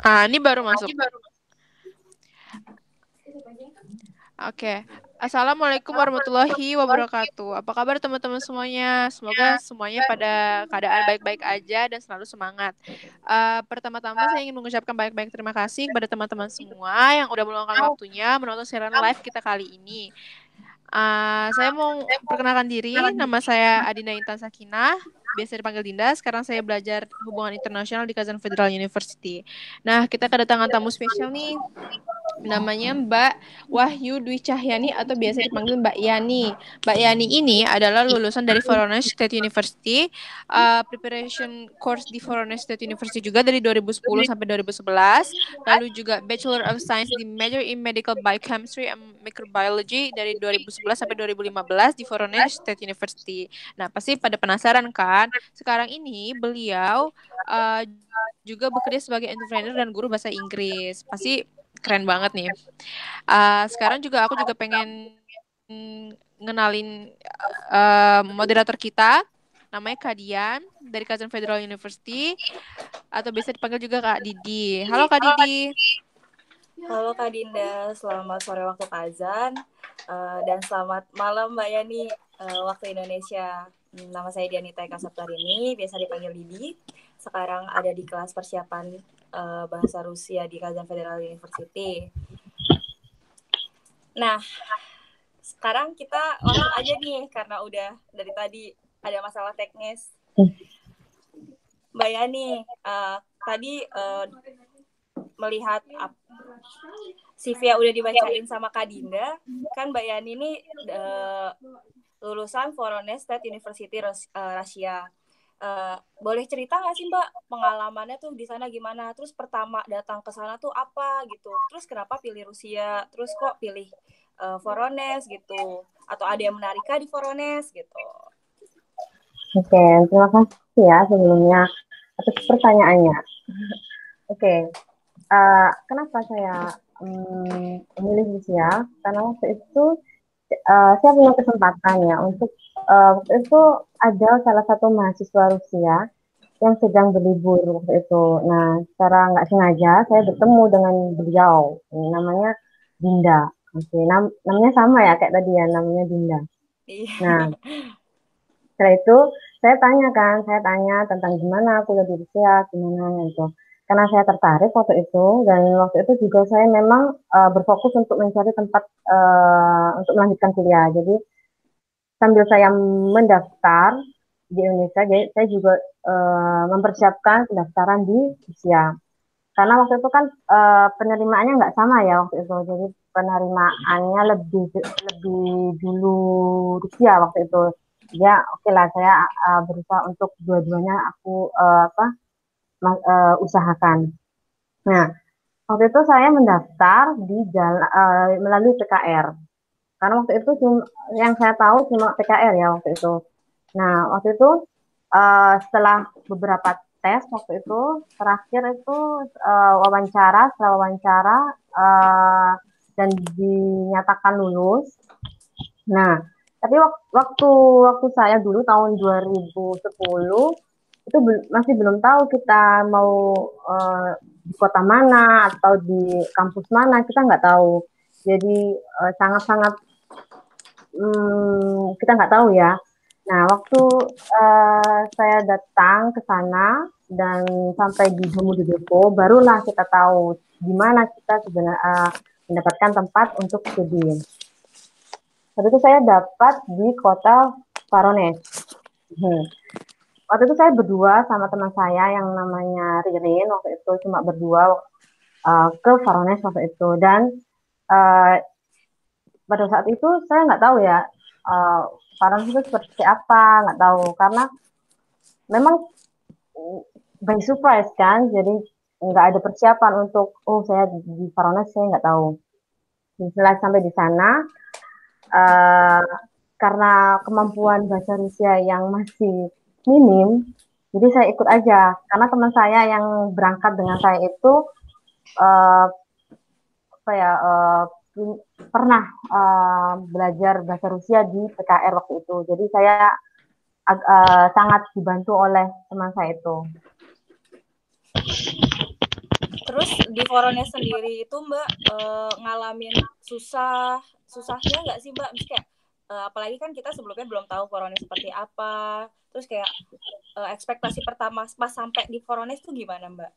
Ini baru masuk. Oke. Assalamualaikum warahmatullahi wabarakatuh. Apa kabar teman-teman semuanya? Semoga semuanya pada keadaan baik-baik aja dan selalu semangat. Pertama-tama saya ingin mengucapkan banyak-banyak terima kasih kepada teman-teman semua yang udah meluangkan waktunya menonton siaran live kita kali ini. Saya mau perkenalkan diri, nama saya Adinda Intan Sakinah, biasa dipanggil Dinda. Sekarang saya belajar hubungan internasional di Kazan Federal University. Nah, kita kedatangan tamu spesial nih. Namanya Mbak Wahyu Dwi Cahyani atau biasa dipanggil Mbak Yani. Mbak Yani ini adalah lulusan dari Voronezh State University, preparation course di Voronezh State University juga dari 2010 sampai 2011. Lalu juga Bachelor of Science di major in Medical Biochemistry and Microbiology dari 2011 sampai 2015 di Voronezh State University. Nah, pasti pada penasaran kan? Sekarang ini beliau juga bekerja sebagai entrepreneur dan guru bahasa Inggris. Pasti keren banget nih. Sekarang juga aku juga pengen ngenalin moderator kita, namanya Kak Dian dari Kazan Federal University atau bisa dipanggil juga Kak Didi. Halo Kak Didi. Halo Kak Dinda, selamat sore waktu Kazan dan selamat malam Mbak Yani waktu Indonesia. Nama saya Dianita Eka Saptarini, biasa dipanggil Didi. Sekarang ada di kelas persiapan bahasa Rusia di Kazan Federal University. Nah, sekarang kita langsung aja nih karena udah dari tadi ada masalah teknis. Mbak Yani, tadi melihat CV udah dibacain sama Kak Dinda, kan Mbak Yani ini lulusan Voronezh State University Rusia. Boleh cerita nggak sih Mbak pengalamannya tuh di sana gimana? Terus pertama datang ke sana tuh apa gitu? Terus kenapa pilih Rusia? Terus kok pilih Voronezh gitu? Atau ada yang menarik di Voronezh gitu? Oke, terima kasih ya sebelumnya atas pertanyaannya. Oke, kenapa saya memilih Rusia? Karena waktu itu saya punya kesempatan ya untuk waktu itu ada salah satu mahasiswa Rusia yang sedang berlibur waktu itu. Nah, secara nggak sengaja saya bertemu dengan beliau, namanya Dinda. Oke, namanya sama ya kayak tadi ya, namanya Dinda. Nah, setelah itu saya tanya tentang gimana kuliah di Rusia, gimana gitu. Karena saya tertarik waktu itu dan waktu itu juga saya memang berfokus untuk mencari tempat untuk melanjutkan kuliah. Jadi sambil saya mendaftar di Indonesia, jadi saya juga mempersiapkan pendaftaran di Rusia. Karena waktu itu kan penerimaannya nggak sama ya waktu itu. Jadi penerimaannya lebih dulu Rusia waktu itu. Ya oke lah saya berusaha untuk dua-duanya aku usahakan. Nah waktu itu saya mendaftar di melalui PKR. Karena waktu itu yang saya tahu cuma PKR ya waktu itu. Nah waktu itu setelah beberapa tes waktu itu terakhir itu setelah wawancara dan dinyatakan lulus. Nah tapi waktu saya dulu tahun 2010 itu masih belum tahu kita mau di kota mana atau di kampus mana, kita nggak tahu. Jadi sangat-sangat kita nggak tahu ya. Nah, waktu saya datang ke sana dan sampai di Domo di Depo, barulah kita tahu gimana kita sebenarnya mendapatkan tempat untuk studi. Waktu itu saya dapat di kota Voronezh. Waktu itu saya berdua sama teman saya yang namanya Ririn, waktu itu cuma berdua ke Voronezh waktu itu. Dan pada saat itu saya nggak tahu ya Voronezh itu seperti apa, nggak tahu. Karena memang by surprise kan, jadi nggak ada persiapan untuk, saya di Voronezh, saya nggak tahu. Setelah sampai di sana, karena kemampuan bahasa Rusia yang masih minim, jadi saya ikut aja. Karena teman saya yang berangkat dengan saya itu pernah belajar bahasa Rusia di PKR waktu itu. Jadi saya sangat dibantu oleh teman saya itu. Terus di Voronezh sendiri itu Mbak ngalamin susahnya nggak sih Mbak? Misalnya kayak apalagi kan kita sebelumnya belum tahu Voronezh seperti apa. Terus kayak ekspektasi pertama pas sampai di Voronezh tuh gimana Mbak?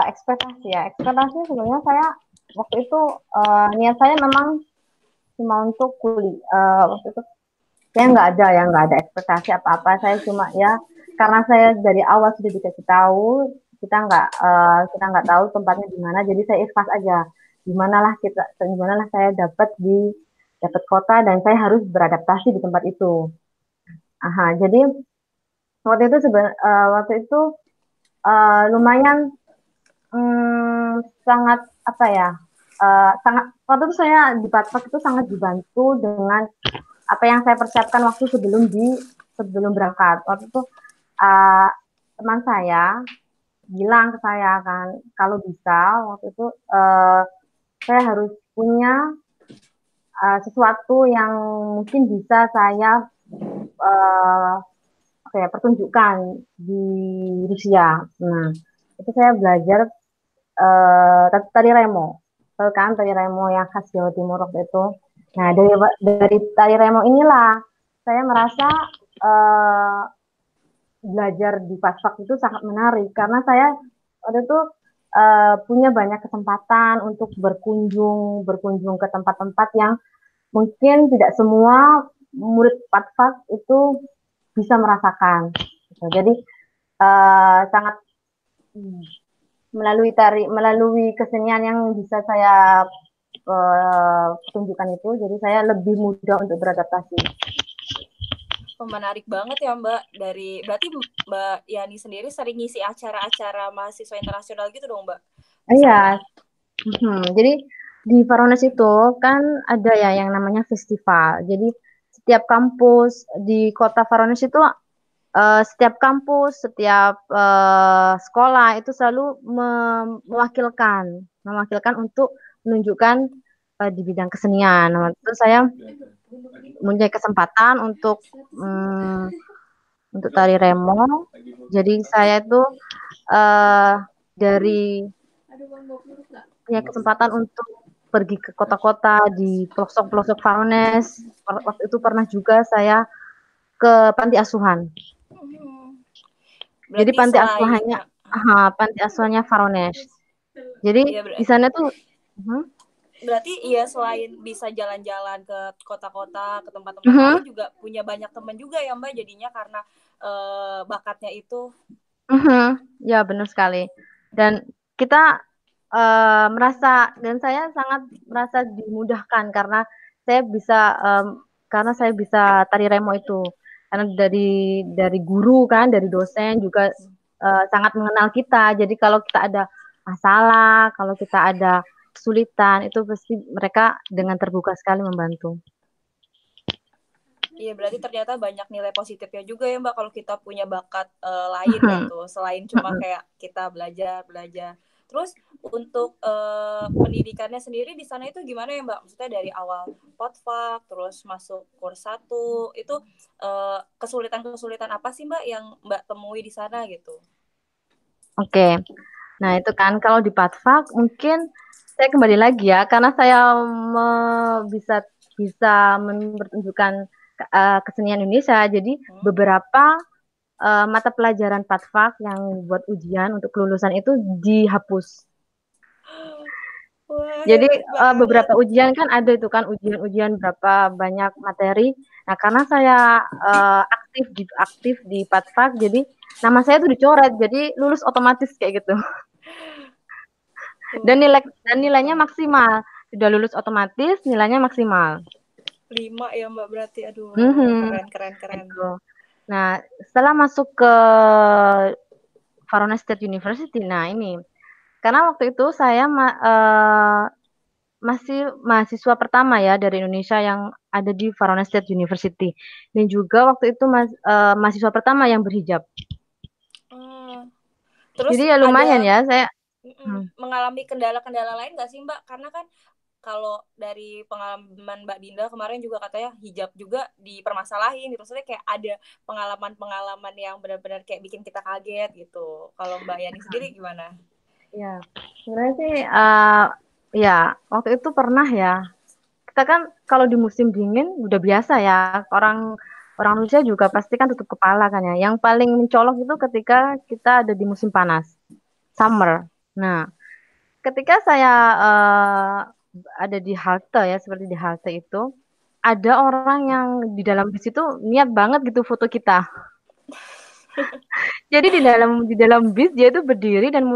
Ekspektasi sebenarnya saya waktu itu niat saya memang cuma untuk kuliah. Waktu itu saya nggak ada ekspektasi apa-apa. Saya cuma ya karena saya dari awal sudah dikasih tahu kita nggak tahu tempatnya di mana, jadi saya ikhlas aja. Di manalah saya dapat kota dan saya harus beradaptasi di tempat itu. Jadi waktu itu lumayan sangat apa ya? Sangat waktu itu saya di Patpak itu sangat dibantu dengan apa yang saya persiapkan waktu sebelum berangkat. Waktu itu teman saya bilang ke saya kan, kalau bisa waktu itu saya harus punya sesuatu yang mungkin bisa saya pertunjukkan di Rusia. Nah, itu saya belajar tari remo. Tahu kan tari remo yang khas Jawa Timur waktu itu. Nah, dari tari remo inilah saya merasa belajar di Paspak itu sangat menarik karena saya waktu itu punya banyak kesempatan untuk berkunjung ke tempat-tempat yang mungkin tidak semua murid Paspak itu bisa merasakan. Jadi sangat melalui kesenian yang bisa saya tunjukkan itu, jadi saya lebih mudah untuk beradaptasi. Menarik banget ya Mbak. Berarti Mbak Yani sendiri sering ngisi acara-acara mahasiswa internasional gitu dong Mbak? Iya. Jadi di Voronezh itu kan ada ya yang namanya festival. Jadi setiap kampus di kota Voronezh itu setiap kampus, setiap sekolah itu selalu mewakilkan untuk menunjukkan di bidang kesenian. Nah, itu saya mempunyai kesempatan untuk tari remo. Jadi saya itu punya kesempatan untuk pergi ke kota-kota di pelosok-pelosok Voronezh. Waktu itu pernah juga saya ke panti asuhan. Jadi panti asuhannya Voronezh. Jadi di sana tuh berarti iya selain bisa jalan-jalan ke kota-kota, ke tempat-tempat lain juga punya banyak teman juga ya Mbak jadinya karena bakatnya itu. Ya benar sekali. Dan kita saya sangat merasa dimudahkan karena saya bisa tari remo itu. Karena dari guru kan, dari dosen juga sangat mengenal kita. Jadi kalau kita ada masalah, kalau kita ada kesulitan, itu pasti mereka dengan terbuka sekali membantu. Iya, berarti ternyata banyak nilai positifnya juga ya Mbak kalau kita punya bakat lain gitu, selain cuma kayak kita belajar. Terus untuk pendidikannya sendiri di sana itu gimana ya Mbak? Maksudnya dari awal potvak, terus masuk kurs 1, itu kesulitan-kesulitan apa sih Mbak yang Mbak temui di sana gitu? Oke. Nah, itu kan kalau di Patvak mungkin saya kembali lagi ya karena saya bisa mempertunjukkan kesenian Indonesia. Jadi beberapa mata pelajaran Patvak yang buat ujian untuk kelulusan itu dihapus. Wah, jadi beberapa ujian kan ada itu kan ujian berapa banyak materi. Nah, karena saya aktif di Patvak, jadi nama saya tuh dicoret, jadi lulus otomatis kayak gitu. Dan nilainya maksimal. Sudah lulus otomatis, nilainya maksimal. 5 ya Mbak berarti. Aduh, keren. Nah, setelah masuk ke Voronezh State University, nah ini. Karena waktu itu saya masih mahasiswa pertama ya dari Indonesia yang ada di Voronezh State University. Dan juga waktu itu mahasiswa pertama yang berhijab. Terus jadi ya lumayan ya saya. mengalami kendala-kendala lain nggak sih Mbak? Karena kan kalau dari pengalaman Mbak Dinda kemarin juga katanya hijab juga dipermasalahin gitu. Maksudnya kayak ada pengalaman-pengalaman yang benar-benar kayak bikin kita kaget gitu. Kalau Mbak Yani sendiri gimana? Ya, sebenarnya sih ya waktu itu pernah ya. Kita kan kalau di musim dingin udah biasa ya. Orang orang Indonesia juga pasti kan tutup kepala kan ya. Yang paling mencolok itu ketika kita ada di musim panas, summer. Nah, ketika saya ada di halte ya, seperti di halte itu, ada orang yang di dalam bis itu niat banget gitu foto kita. Jadi di dalam bis dia itu berdiri dan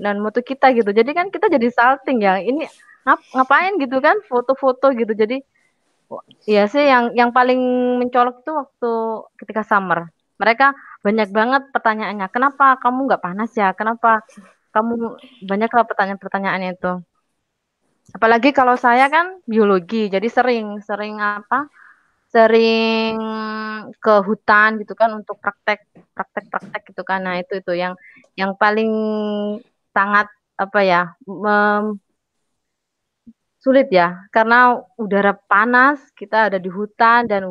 dan moto kita gitu. Jadi kan kita jadi salting ya. Ini ngapain gitu kan foto-foto gitu. Jadi ya sih yang paling mencolok itu waktu ketika summer. Mereka banyak banget pertanyaannya. Kenapa kamu nggak panas ya? Kenapa kamu banyak lah pertanyaan-pertanyaannya itu. Apalagi kalau saya kan biologi, jadi sering apa? Sering ke hutan gitu kan untuk praktek gitu kan. Nah, itu yang paling sangat apa ya? Sulit ya karena udara panas, kita ada di hutan dan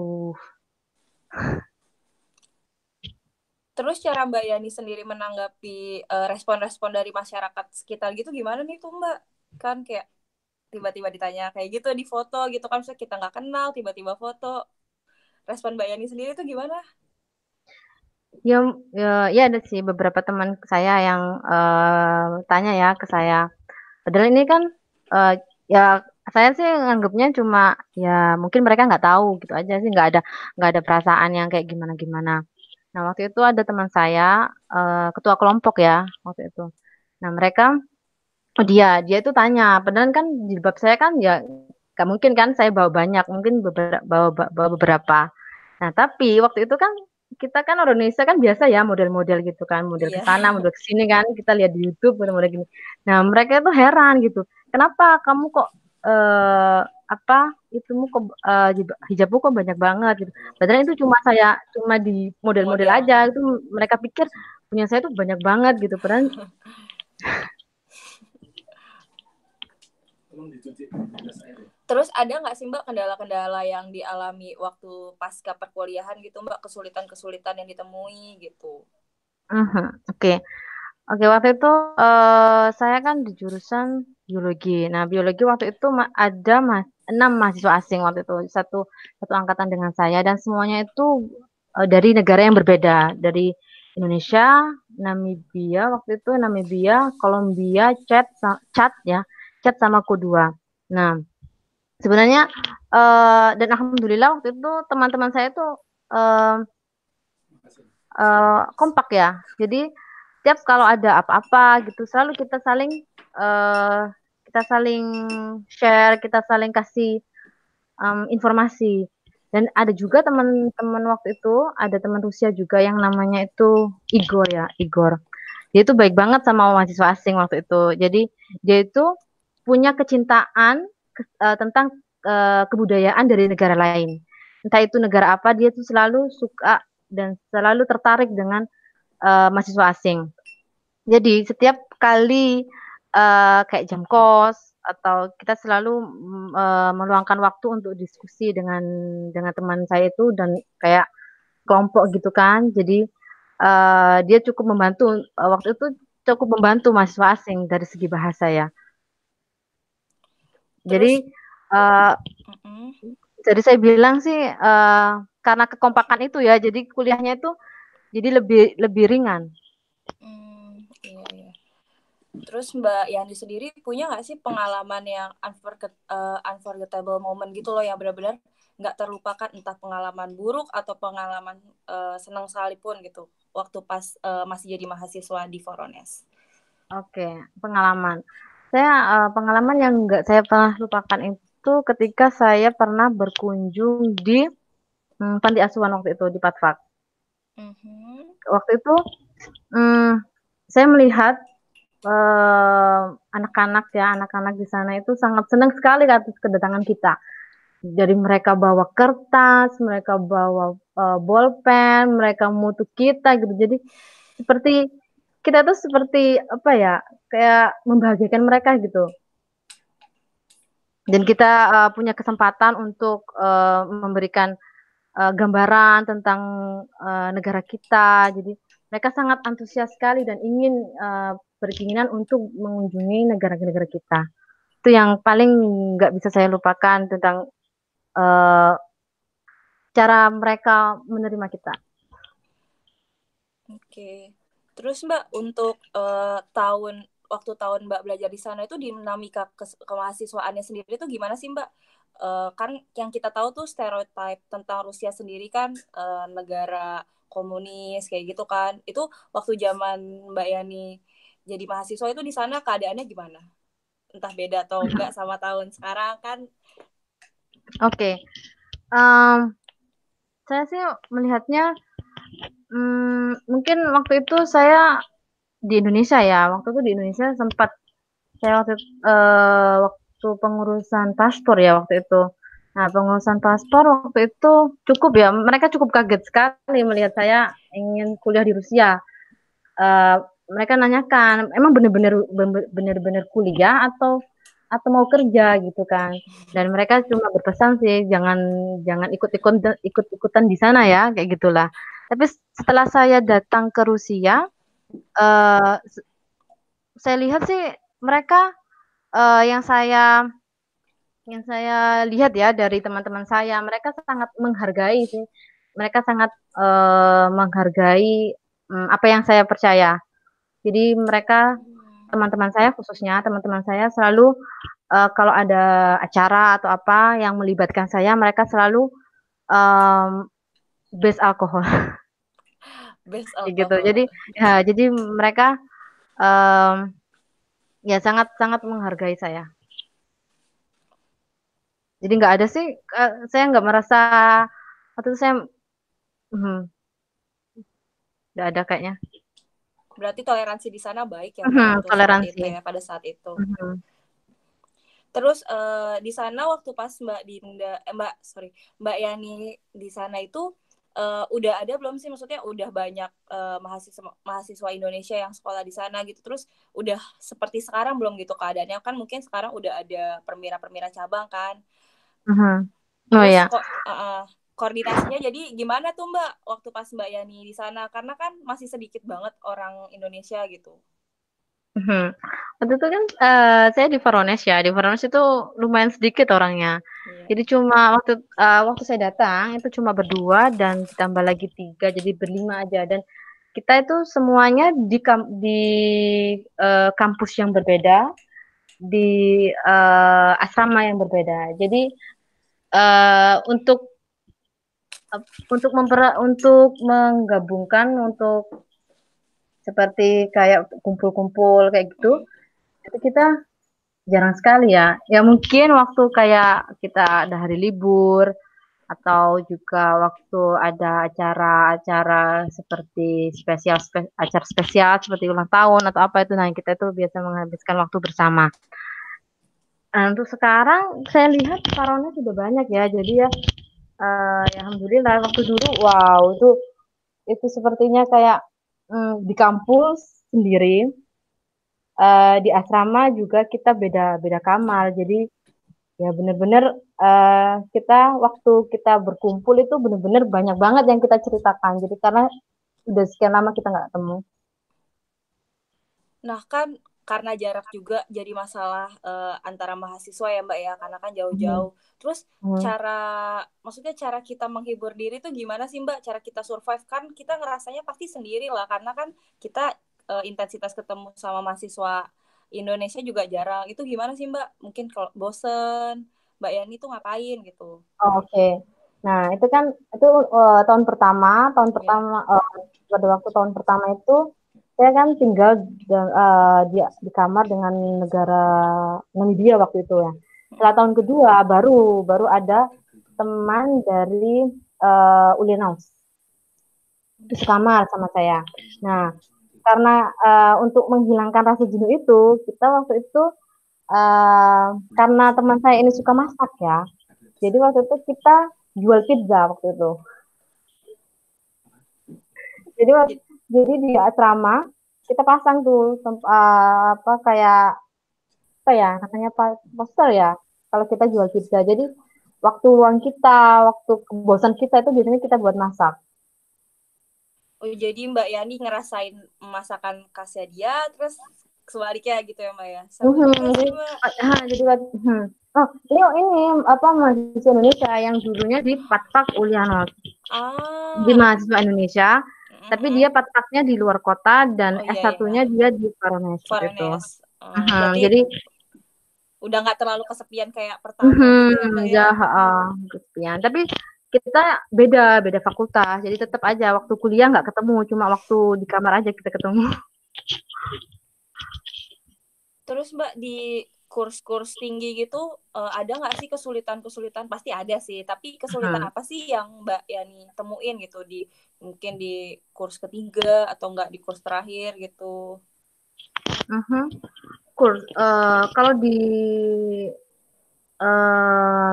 Terus cara Mbak Yani sendiri menanggapi respon-respon dari masyarakat sekitar gitu gimana nih tuh Mbak? Kan kayak tiba-tiba ditanya kayak gitu di foto gitu kan, misalnya kita nggak kenal tiba-tiba foto. Respon Mbak Yani sendiri tuh gimana? ya, ya ada sih beberapa teman saya yang tanya ya ke saya. Padahal ini kan eh, ya saya sih nganggapnya cuma ya mungkin mereka nggak tahu gitu aja sih nggak ada perasaan yang kayak gimana gimana. Nah waktu itu ada teman saya ketua kelompok ya waktu itu. Nah mereka oh dia itu tanya. Padahal kan jilbab saya kan ya nggak mungkin kan saya bawa banyak mungkin bawa beberapa. Nah tapi waktu itu kan kita kan orang Indonesia kan biasa ya model-model gitu kan model ke Iya. sana model ke sini kan kita lihat di YouTube model-model gini. Nah mereka itu heran gitu. Kenapa kamu kok eh apa itumu kok hijabmu kok banyak banget gitu. Padahal itu cuma di model-model Model. aja itu mereka pikir punya saya tuh banyak banget gitu. Padahal Terus ada nggak sih Mbak kendala-kendala yang dialami waktu pasca perkuliahan gitu Mbak, kesulitan-kesulitan yang ditemui gitu? Oke. Oke, waktu itu saya kan di jurusan biologi. Nah, biologi waktu itu ada 6 mahasiswa asing waktu itu, satu angkatan dengan saya dan semuanya itu dari negara yang berbeda, dari Indonesia, Namibia, Kolombia, Chad ya, Chad sama Kodua. Nah, sebenarnya dan alhamdulillah waktu itu teman-teman saya tuh eh, kompak ya. Jadi tiap kalau ada apa-apa gitu selalu uh, kita saling share, kita saling kasih informasi. Dan ada juga teman-teman waktu itu ada teman Rusia juga yang namanya itu Igor ya, Igor. Dia itu baik banget sama mahasiswa asing waktu itu. Jadi dia itu punya kecintaan tentang kebudayaan dari negara lain. Entah itu negara apa, dia tuh selalu suka dan selalu tertarik dengan mahasiswa asing. Jadi setiap kali kayak jam kos atau kita selalu meluangkan waktu untuk diskusi dengan teman saya itu dan kayak kelompok gitu kan. Jadi dia cukup membantu waktu itu cukup membantu mahasiswa asing dari segi bahasa ya. Terus, Jadi uh, jadi saya bilang sih karena kekompakan itu ya, jadi kuliahnya itu jadi lebih lebih ringan. Iya, iya. Terus Mbak Yani sendiri punya nggak sih pengalaman yang unforgettable moment gitu loh yang benar-benar nggak terlupakan, entah pengalaman buruk atau pengalaman senang sekalipun gitu waktu pas masih jadi mahasiswa di Voronezh? Oke, pengalaman. Saya pengalaman yang nggak saya pernah lupakan itu ketika saya pernah berkunjung di panti asuhan waktu itu di Patfak. Waktu itu saya melihat anak-anak ya, anak-anak di sana itu sangat senang sekali atas kedatangan kita. Jadi mereka bawa kertas, mereka bawa bolpen, mereka mutu kita gitu. Jadi seperti kita tuh seperti apa ya, kayak membahagiakan mereka gitu. Dan kita punya kesempatan untuk memberikan gambaran tentang negara kita. Jadi mereka sangat antusias sekali dan ingin berkeinginan untuk mengunjungi negara-negara kita. Itu yang paling nggak bisa saya lupakan tentang eh, cara mereka menerima kita. Oke. Terus Mbak, untuk waktu tahun Mbak belajar di sana itu dinamika kemahasiswaannya sendiri itu gimana sih Mbak? Kan yang kita tahu tuh stereotip tentang Rusia sendiri kan negara komunis kayak gitu kan. Itu waktu zaman Mbak Yani jadi mahasiswa itu di sana keadaannya gimana? Entah beda atau enggak sama tahun sekarang kan. Oke. Em, saya sih melihatnya mungkin waktu itu saya di Indonesia ya. Waktu itu di Indonesia sempat saya waktu pengurusan paspor ya waktu itu. Nah, pengurusan paspor waktu itu cukup ya. Mereka cukup kaget sekali melihat saya ingin kuliah di Rusia. Eh, Mereka nanyakan, emang bener-bener kuliah atau mau kerja gitu kan? Dan mereka cuma berpesan sih, jangan jangan ikut-ikutan di sana ya, kayak gitulah. Tapi setelah saya datang ke Rusia, eh, saya lihat sih mereka eh, yang saya yang saya lihat ya dari teman-teman saya, mereka sangat menghargai sih. Mereka sangat menghargai apa yang saya percaya. Jadi mereka teman-teman saya khususnya teman-teman saya selalu kalau ada acara atau apa yang melibatkan saya, mereka selalu um, base alkohol Best kayak gitu. Jadi alkohol. ya jadi mereka um, ya sangat sangat menghargai saya. Jadi nggak ada sih, saya nggak merasa waktu itu saya nggak ada kayaknya. Berarti toleransi di sana baik ya Mbak waktu saat itu Toleransi. ya, pada saat itu. Mhm. Terus di sana waktu pas Mbak Dinda, Mbak Yani di sana itu udah ada belum sih? Maksudnya udah banyak mahasiswa Indonesia yang sekolah di sana gitu. Terus udah seperti sekarang belum gitu keadaannya? Kan mungkin sekarang udah ada permira-permira cabang kan. Mhm. Oh Terus ya. kok koordinasinya jadi gimana tuh Mbak waktu pas Mbak Yani di sana? Karena kan masih sedikit banget orang Indonesia gitu. Mhm. Waktu itu kan saya di Varones ya. Di Varones itu lumayan sedikit orangnya. Iya. Jadi cuma waktu saya datang itu cuma berdua dan ditambah lagi tiga, jadi berlima aja. Dan kita itu semuanya di kampus yang berbeda, di asrama yang berbeda. Jadi untuk untuk menggabungkan untuk seperti kayak kumpul-kumpul kayak gitu, itu kita jarang sekali ya. Ya mungkin waktu kayak kita ada hari libur atau juga waktu ada acara-acara seperti acara spesial seperti ulang tahun atau apa itu, nah kita itu biasa menghabiskan waktu bersama. Nah, untuk sekarang saya lihat paronnya sudah banyak ya. Jadi ya, ya alhamdulillah waktu dulu wow itu sepertinya kayak di kampus sendiri, di asrama juga kita beda beda kamar. Jadi ya benar-benar kita waktu kita berkumpul itu benar-benar banyak banget yang kita ceritakan. Jadi karena udah sekian lama kita nggak ketemu. Nah kan karena jarak juga jadi masalah antara mahasiswa ya Mbak ya, karena kan Hmm. jauh-jauh. Terus Hmm. maksudnya cara kita menghibur diri tuh gimana sih Mbak? Cara kita survive kan kita ngerasanya pasti sendiri lah, karena kan kita intensitas ketemu sama mahasiswa Indonesia juga jarang. Itu gimana sih Mbak? Mungkin kalau bosen, Mbak Yani tuh ngapain gitu? Oh, oke. Nah, itu kan itu tahun pertama, Ya. pada waktu tahun pertama itu saya kan tinggal di kamar dengan negara Namibia waktu itu ya. Setelah tahun kedua baru baru ada teman dari Ulinaus itu sekamar sama saya. Nah, karena untuk menghilangkan rasa jenuh itu, kita waktu itu karena teman saya ini suka masak ya. Jadi waktu itu kita jual pizza waktu itu. Jadi di asrama kita pasang tuh apa kayak apa ya namanya poster ya kalau kita jual pizza. Jadi waktu luang kita, waktu bosan kita itu biasanya kita buat masak. Oh, jadi Mbak Yani ngerasain masakan khasnya dia, terus sebaliknya gitu ya Mbak ya. Seru juga sih Mbak. Oh, ini apa mahasiswa Indonesia yang dulunya di Patpak Ulyanot. Di Ah, mahasiswa Indonesia, tapi dia Patpaknya di luar kota dan oh iya iya, S1-nya dia di Varones itu. Varones. Berarti Jadi udah nggak terlalu kesepian kayak pertama gitu ya Mbak ya. kesepian. Tapi kita beda fakultas, jadi tetap aja waktu kuliah nggak ketemu, cuma waktu di kamar aja kita ketemu. Terus Mbak di kurs-kurs tinggi gitu ada nggak sih kesulitan-kesulitan? Pasti ada sih, tapi kesulitan apa sih yang Mbak Yani temuin gitu di mungkin di kurs ketiga atau enggak di kurs terakhir gitu? Kurs kalau di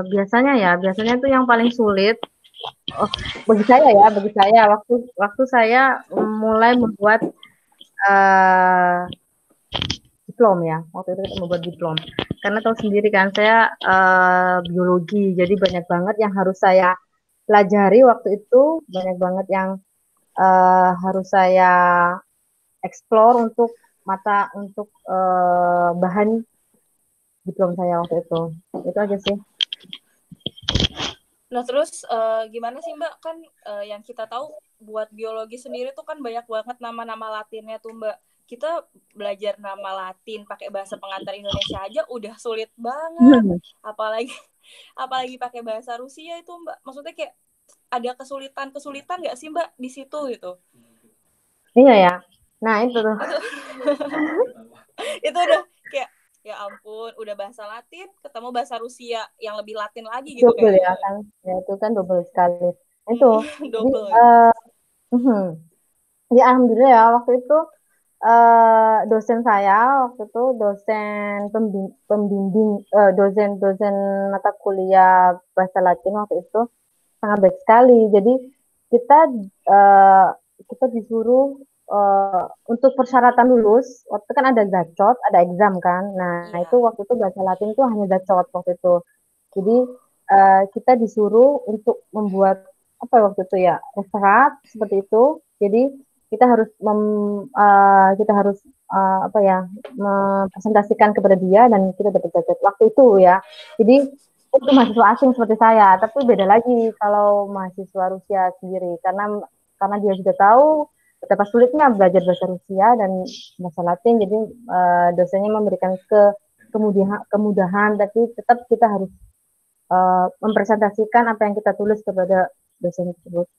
biasanya tuh yang paling sulit bagi saya waktu saya mulai membuat diplom ya, waktu itu kita membuat diplom karena tahu sendiri kan saya biologi, jadi banyak banget yang harus saya pelajari waktu itu, banyak banget yang harus saya explore untuk bahan diplom saya waktu itu aja sih. Nah terus gimana sih Mbak, kan yang kita tahu buat biologi sendiri tuh kan banyak banget nama-nama Latinnya tuh Mbak. Kita belajar nama Latin pakai bahasa pengantar Indonesia aja udah sulit banget, apalagi pakai bahasa Rusia itu Mbak. Maksudnya kayak ada kesulitan nggak sih Mbak di situ gitu? Iya ya. Nah itu tuh. Itu udah kayak ya ampun, udah bahasa Latin ketemu bahasa Rusia yang lebih Latin lagi gitu Double kayak. ya kan. Ya itu kan double sekali. Itu. Jadi Double. ya alhamdulillah ya waktu itu dosen saya waktu itu dosen pembimbing dosen mata kuliah bahasa Latin waktu itu sangat baik sekali. Jadi kita uh, kita disuruh untuk persyaratan lulus, waktu kan ada gacot, ada exam kan. Nah, itu Iya. waktu itu bahasa Latin itu hanya gacot waktu itu. Jadi kita disuruh untuk membuat apa waktu itu ya referat seperti itu. Jadi kita harus kita harus apa ya mempresentasikan kepada dia dan kita dapat gacot waktu itu ya. Jadi itu mahasiswa asing seperti saya, tapi beda lagi kalau mahasiswa Rusia sendiri karena dia sudah tahu betapa sulitnya belajar bahasa Rusia dan bahasa Latin, jadi dosennya memberikan kemudahan, tapi tetap kita harus mempresentasikan apa yang kita tulis kepada dosen tersebut.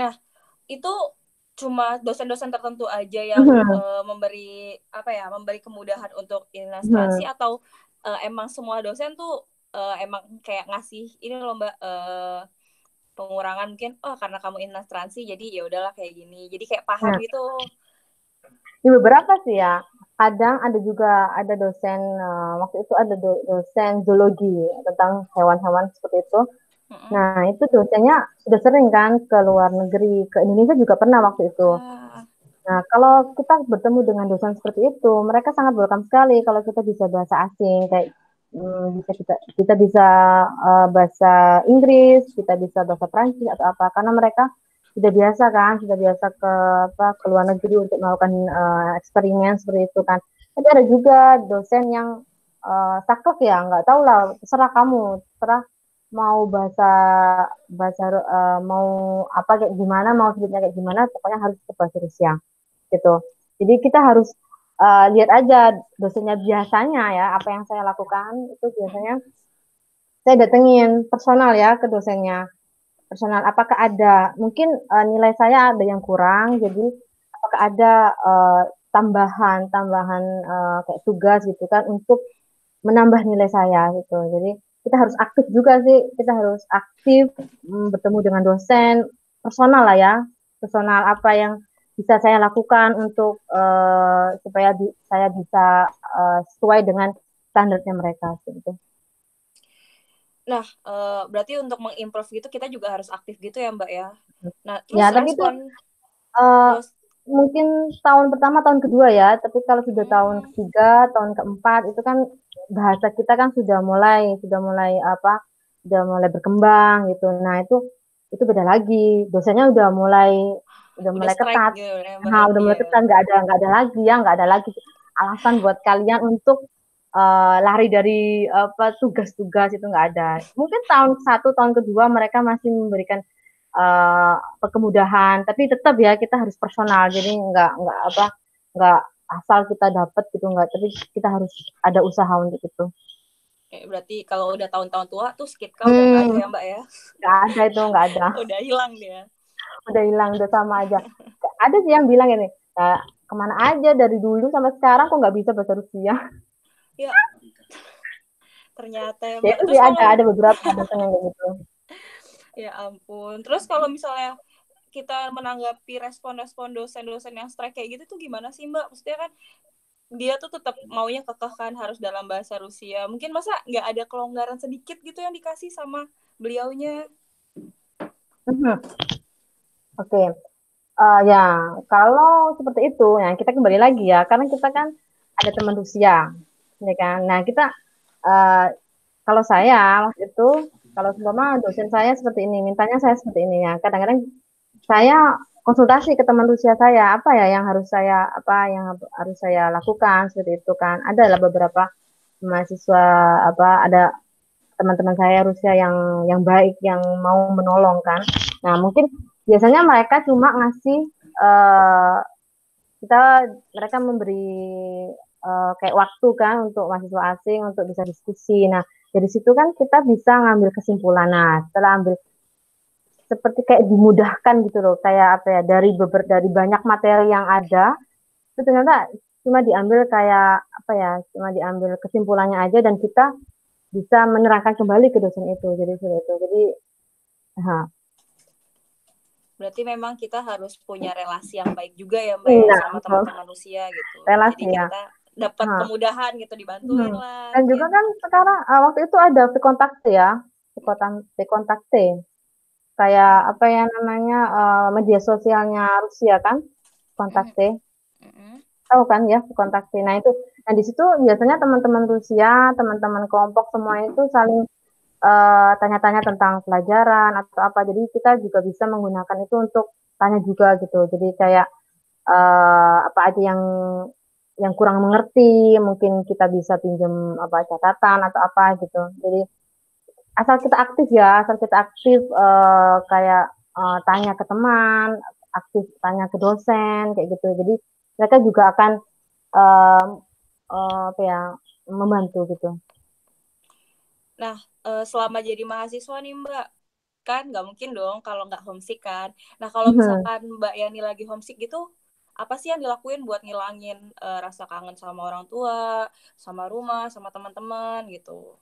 Nah, itu cuma dosen-dosen tertentu aja yang memberi kemudahan untuk ilustrasi atau emang semua dosen tuh emang kayak ngasih ini loh Mbak pengurangan mungkin karena kamu ilustrasi jadi ya udahlah kayak gini. Jadi kayak paham gitu. Di beberapa sih ya. Kadang ada dosen waktu itu ada dosen zoologi tentang hewan-hewan seperti itu. Nah, itu dosennya sudah sering kan ke luar negeri, ke Indonesia juga pernah waktu itu. Nah, kalau kita bertemu dengan dosen seperti itu, mereka sangat welcome sekali kalau kita bisa bahasa asing, kayak kita bisa bahasa Inggris, kita bisa bahasa Prancis atau apa, karena mereka sudah biasa kan, sudah biasa ke luar negeri untuk melakukan eksperimen seperti itu kan. Tapi ada juga dosen yang saklek ya, nggak tahu lah, terserah kamu, terserah mau mau apa kayak gimana, mau sebutnya kayak gimana, pokoknya harus ke bahasa Rusia gitu. Jadi kita harus lihat aja dosennya biasanya ya, apa yang saya lakukan itu biasanya saya datengin personal ya ke dosennya. Personal, apakah ada mungkin nilai saya ada yang kurang, jadi apakah ada tambahan kayak tugas gitu kan untuk menambah nilai saya gitu. Jadi kita harus aktif juga sih, kita harus aktif bertemu dengan dosen personal lah ya, personal apa yang bisa saya lakukan untuk supaya saya bisa sesuai dengan standarnya mereka gitu. Nah, berarti untuk mengimprove gitu kita juga harus aktif gitu ya Mbak ya. Nah, terus ya, tapi respon mungkin tahun pertama, tahun kedua ya. Tapi kalau sudah tahun ketiga, tahun keempat itu kan bahasa kita kan sudah mulai apa? Sudah mulai berkembang gitu. Nah, itu beda lagi. Dosennya udah Udah mulai strike ketat. gitu ya, Nah, udah mulai iya. ketat, nggak ada lagi ya, nggak ada lagi alasan buat kalian untuk lari dari apa tugas-tugas itu nggak ada. Mungkin tahun satu, tahun kedua mereka masih memberikan kemudahan, tapi tetap ya kita harus personal. Jadi nggak asal kita dapat gitu nggak, tapi kita harus ada usaha untuk itu. Berarti kalau udah tahun-tahun tua tuh skit kau udah nggak ada ya Mbak ya? Nggak ada itu, nggak ada. Udah hilang dia. Udah hilang, udah sama aja. Ada sih yang bilang ini, nah, kemana aja dari dulu sampai sekarang kok nggak bisa bahasa Rusia? Ya, ternyata ya Ya Mbak. itu Terus sih kalau ada beberapa dosen yang kayak gitu. ya ampun. Terus kalau misalnya kita menanggapi respon-respon dosen-dosen yang strike kayak gitu tuh gimana sih Mbak? Maksudnya kan dia tuh tetap maunya kekeh kan harus dalam bahasa Rusia. Mungkin masa nggak ada kelonggaran sedikit gitu yang dikasih sama beliaunya? Oke. Ya, kalau seperti itu, ya kita kembali lagi ya, karena kita kan ada teman Rusia, ya kan. Nah, kita kalau saya waktu itu, kalau seumpama dosen saya seperti ini, mintanya saya seperti ini ya. Kadang-kadang saya konsultasi ke teman Rusia saya, apa ya yang harus saya lakukan seperti itu kan. Ada lah beberapa mahasiswa ada teman-teman saya Rusia yang baik, yang mau menolong kan. Nah, mungkin biasanya mereka cuma ngasih uh, mereka memberi kayak waktu kan untuk mahasiswa asing untuk bisa diskusi. Nah, dari situ kan kita bisa ngambil kesimpulan. Nah, setelah ambil seperti kayak dimudahkan gitu loh, kayak apa ya, dari banyak materi yang ada, itu ternyata cuma diambil kesimpulannya aja dan kita bisa menerangkan kembali ke dosen itu. Jadi berarti memang kita harus punya relasi yang baik juga ya Mbak ya sama teman-teman Rusia gitu. Relasi, jadi kita dapat kemudahan gitu, dibantuin lah. Dan juga kan sekarang waktu itu ada Vkontakte ya, Vkontakte. Kayak apa ya namanya media sosialnya Rusia kan, Vkontakte. Tahu kan ya Vkontakte. Nah itu, nah di situ biasanya teman-teman Rusia, teman-teman kelompok semua itu saling tanya-tanya tentang pelajaran atau apa. Jadi kita juga bisa menggunakan itu untuk tanya juga gitu. Jadi kayak apa aja yang kurang mengerti, mungkin kita bisa pinjam catatan atau apa gitu. Jadi asal kita aktif kayak tanya ke teman, aktif tanya ke dosen kayak gitu. Jadi mereka juga akan membantu gitu. Nah, selama jadi mahasiswa nih Mbak, kan nggak mungkin dong kalau nggak homesick kan. Nah, kalau misalkan Mbak Yani lagi homesick gitu, apa sih yang dilakuin buat ngilangin rasa kangen sama orang tua, sama rumah, sama teman-teman gitu?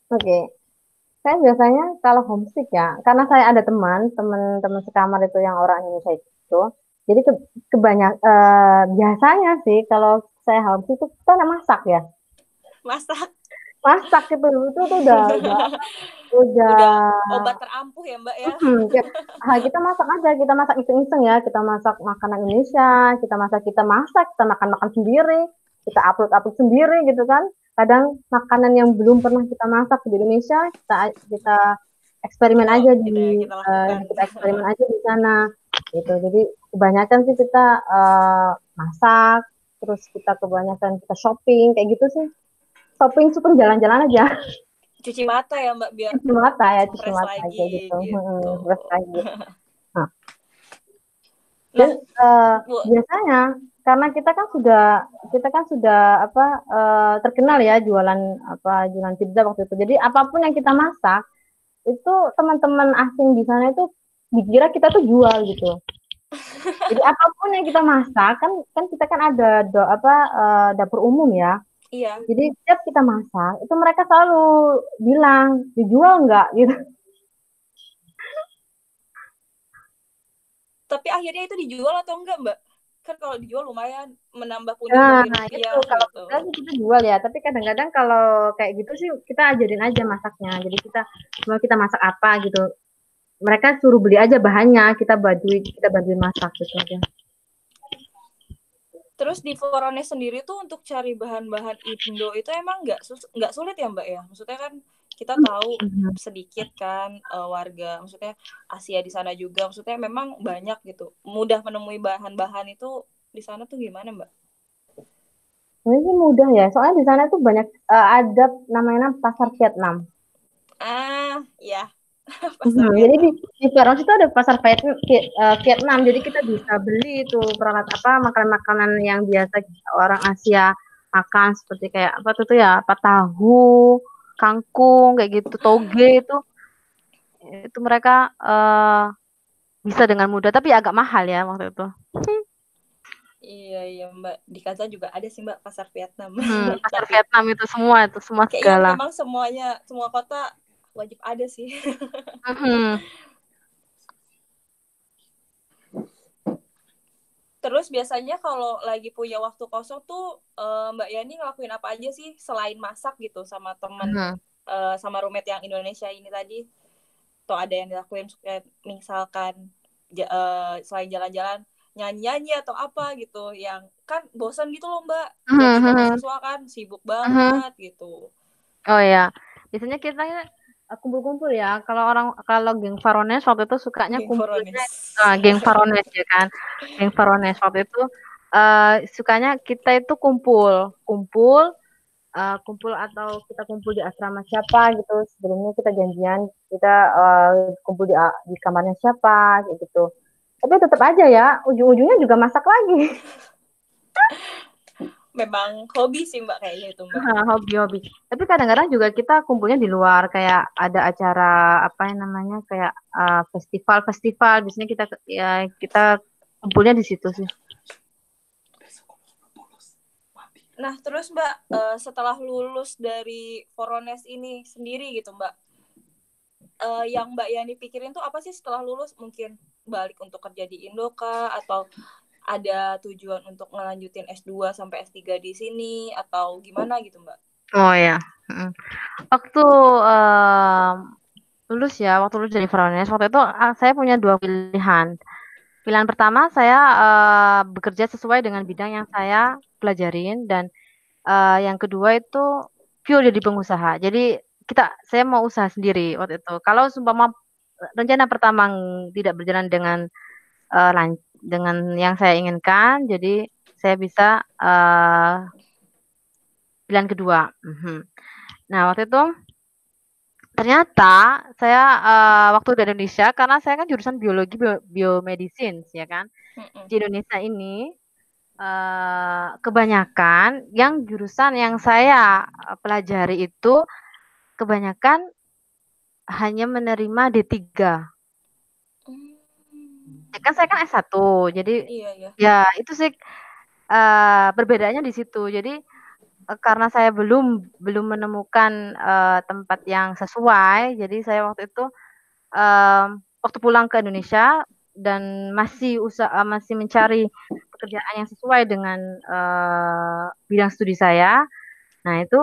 Oke. Saya biasanya kalau homesick ya, karena saya ada teman-teman sekamar itu yang orang Indonesia itu. Jadi biasanya sih kalau saya homesick itu kita masak ya. Masak itu udah obat terampuh ya Mbak ya. Kita masak aja, kita masak iseng-iseng ya, kita masak makanan Indonesia, kita makan sendiri, kita upload sendiri gitu kan. Kadang makanan yang belum pernah kita masak di Indonesia, kita eksperimen aja kita eksperimen aja di sana gitu. Jadi kebanyakan sih kita masak, terus kita kebanyakan kita shopping kayak gitu sih. Shopping super jalan-jalan aja. Cuci mata ya Mbak biar cuci mata lagi, aja gitu. Fresh lagi. Nah, biasanya karena kita kan sudah terkenal ya jualan pizza waktu itu. Jadi apapun yang kita masak itu teman-teman asing di sana itu dikira kita tuh jual gitu. Jadi apapun yang kita masak kan kita kan ada dapur umum ya. Iya. Jadi setiap kita masak itu mereka selalu bilang dijual nggak gitu. Tapi akhirnya itu dijual atau enggak Mbak? Kan kalau dijual lumayan menambah pundi-pundi rupiah gitu. Kita jual ya, tapi kadang-kadang kalau kayak gitu sih kita ajarin aja masaknya. Jadi kita masak apa gitu. mereka suruh beli aja bahannya, kita bantuin masak gitu aja. Terus di Voronezh sendiri tuh untuk cari bahan-bahan Indo itu emang nggak sulit ya Mbak ya? Maksudnya kan kita tahu sedikit kan warga, maksudnya Asia di sana juga, maksudnya memang banyak gitu. Mudah menemui bahan-bahan itu di sana tuh gimana Mbak? Ini sih mudah ya, soalnya di sana tuh banyak ada namanya pasar Vietnam. Ya. Pasar Jadi Vietnam. di Voronezh itu ada pasar Vietnam, jadi kita bisa beli itu makanan-makanan yang biasa orang Asia makan seperti kayak apa tuh ya, apa tahu, kangkung kayak gitu, toge itu mereka bisa dengan mudah, tapi agak mahal ya waktu itu. Iya Mbak, di Kazan juga ada sih Mbak pasar Vietnam. Pasar Tapi Vietnam itu semua kayaknya segala. memang semua kota wajib ada sih. Terus biasanya kalau lagi punya waktu kosong tuh Mbak Yani ngelakuin apa aja sih selain masak gitu sama teman sama roommate yang Indonesia ini tadi? Atau ada yang dilakuin misalkan selain jalan-jalan nyanyi-nyanyi atau apa gitu yang kan bosan gitu loh Mbak, jadi mahasiswa kan sibuk banget gitu. Oh ya, biasanya kita kumpul-kumpul ya. Kalau geng Varones waktu itu sukanya kumpulnya geng Varones ya kan. Geng Varones waktu itu sukanya kita itu kumpul atau kita kumpul di asrama siapa gitu. Sebelumnya kita janjian kita kumpul di kamarnya siapa gitu. Tapi tetap aja ya, ujung-ujungnya juga masak lagi. Memang hobi sih Mbak kayaknya itu Mbak. Hobi. Tapi kadang-kadang juga kita kumpulnya di luar, kayak ada acara apa yang namanya kayak festival. Biasanya kita kumpulnya di situ sih. Nah terus Mbak setelah lulus dari Voronezh ini sendiri gitu Mbak, yang Mbak Yani pikirin tuh apa sih setelah lulus? Mungkin balik untuk kerja di Indo kah? Atau ada tujuan untuk ngelanjutin S2 sampai S3 di sini? Atau gimana gitu Mbak? Oh ya. Waktu waktu lulus dari Voronezh, waktu itu saya punya 2 pilihan. Pilihan pertama, saya bekerja sesuai dengan bidang yang saya pelajarin, dan yang kedua itu pure jadi pengusaha. Jadi saya mau usaha sendiri waktu itu. Kalau seumpama rencana pertama tidak berjalan dengan yang saya inginkan, jadi saya bisa pilihan kedua. Nah, waktu itu ternyata saya waktu di Indonesia, karena saya kan jurusan biologi biomedicine ya kan. Di Indonesia ini kebanyakan yang jurusan yang saya pelajari itu kebanyakan hanya menerima D3. Ya kan saya kan S1, jadi ya itu sih perbedaannya di situ. Jadi karena saya belum menemukan tempat yang sesuai, jadi saya waktu itu waktu pulang ke Indonesia dan masih mencari pekerjaan yang sesuai dengan bidang studi saya. Nah itu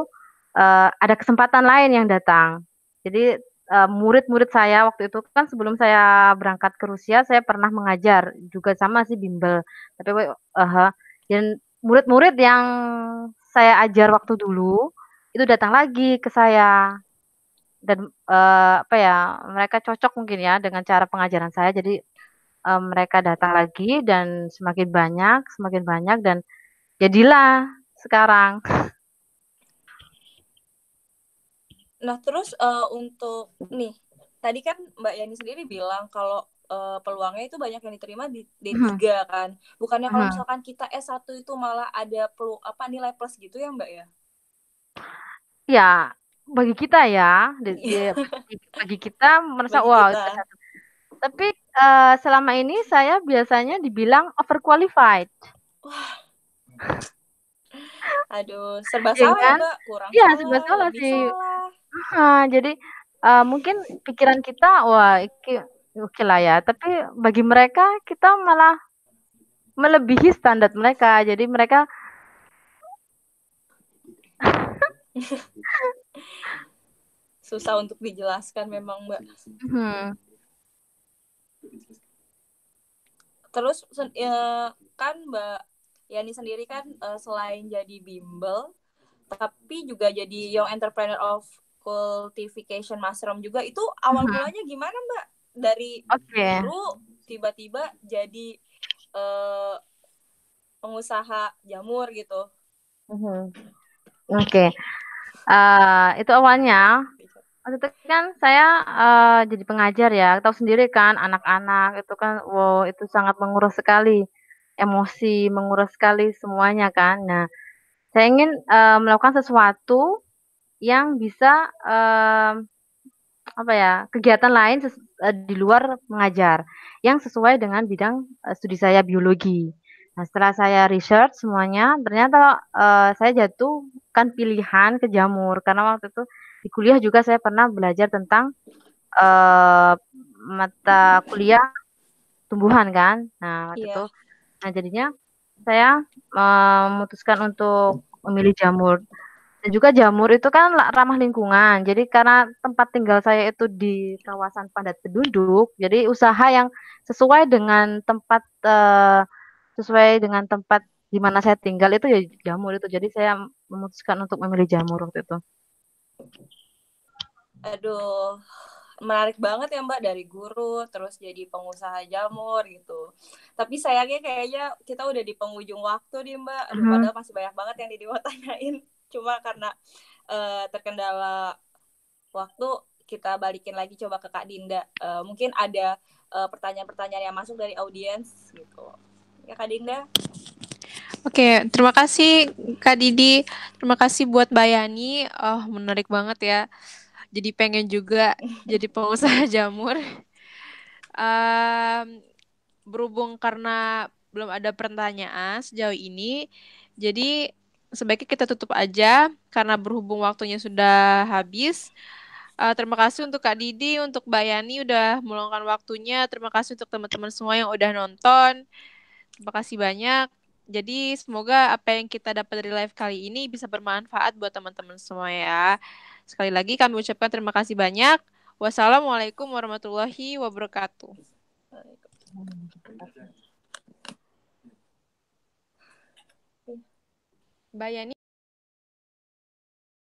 ada kesempatan lain yang datang. Jadi murid-murid saya waktu itu kan, sebelum saya berangkat ke Rusia, saya pernah mengajar juga sama si bimbel. Tapi dan murid-murid yang saya ajar waktu dulu itu datang lagi ke saya, dan mereka cocok mungkin ya dengan cara pengajaran saya. Jadi mereka datang lagi dan semakin banyak dan jadilah sekarang. Nah terus untuk nih tadi kan Mbak Yani sendiri bilang kalau peluangnya itu banyak yang diterima di D3 kan. Bukannya kalau misalkan kita S1 itu malah ada nilai plus gitu ya Mbak ya? Ya, bagi kita ya, bagi kita merasa wow. Tapi selama ini saya biasanya dibilang overqualified. Wah. Aduh, serba salah ya Mbak, kurang ya, salah, serba salah lebih sih. salah. Jadi mungkin pikiran kita, wah oke lah ya, tapi bagi mereka kita malah melebihi standar mereka. Jadi mereka susah untuk dijelaskan memang Mbak. Terus kan Mbak Yani sendiri kan selain jadi bimbel, tapi juga jadi Young Entrepreneur of Cultivation Mushroom juga. Itu awal mulanya gimana Mbak? Dari guru tiba-tiba jadi pengusaha jamur gitu. Oke. Itu awalnya waktu itu kan saya jadi pengajar ya, tahu sendiri kan anak-anak itu kan, wow itu sangat menguras sekali emosi, menguras sekali semuanya kan. Nah, saya ingin melakukan sesuatu yang bisa apa ya, kegiatan lain di luar mengajar, yang sesuai dengan bidang studi saya biologi. Nah, setelah saya research semuanya, ternyata saya jatuhkan pilihan ke jamur karena waktu itu di kuliah juga saya pernah belajar tentang mata kuliah tumbuhan kan. Nah, waktu itu, nah jadinya saya memutuskan untuk memilih jamur. Dan juga jamur itu kan ramah lingkungan. Jadi karena tempat tinggal saya itu di kawasan padat penduduk, jadi usaha yang sesuai dengan tempat di mana saya tinggal itu ya jamur itu. Jadi saya memutuskan untuk memilih jamur waktu itu. Aduh, menarik banget ya Mbak, dari guru terus jadi pengusaha jamur gitu. Tapi sayangnya kayaknya kita udah di penghujung waktu nih Mbak. Aduh, padahal masih banyak banget yang mau tanyain. Cuma karena terkendala waktu, kita balikin lagi coba ke Kak Dinda. Mungkin ada pertanyaan-pertanyaan yang masuk dari audiens gitu. Ya Kak Dinda. Oke, terima kasih Kak Didi. Terima kasih buat Bayani. Oh, menarik banget ya. Jadi pengen juga jadi pengusaha jamur. Berhubung karena belum ada pertanyaan sejauh ini, jadi sebaiknya kita tutup aja karena berhubung waktunya sudah habis. Terima kasih untuk Kak Didi, untuk Bayani udah meluangkan waktunya. Terima kasih untuk teman-teman semua yang udah nonton. Terima kasih banyak. Jadi semoga apa yang kita dapat dari live kali ini bisa bermanfaat buat teman-teman semua ya. Sekali lagi kami ucapkan terima kasih banyak. Wassalamualaikum warahmatullahi wabarakatuh. Bayani.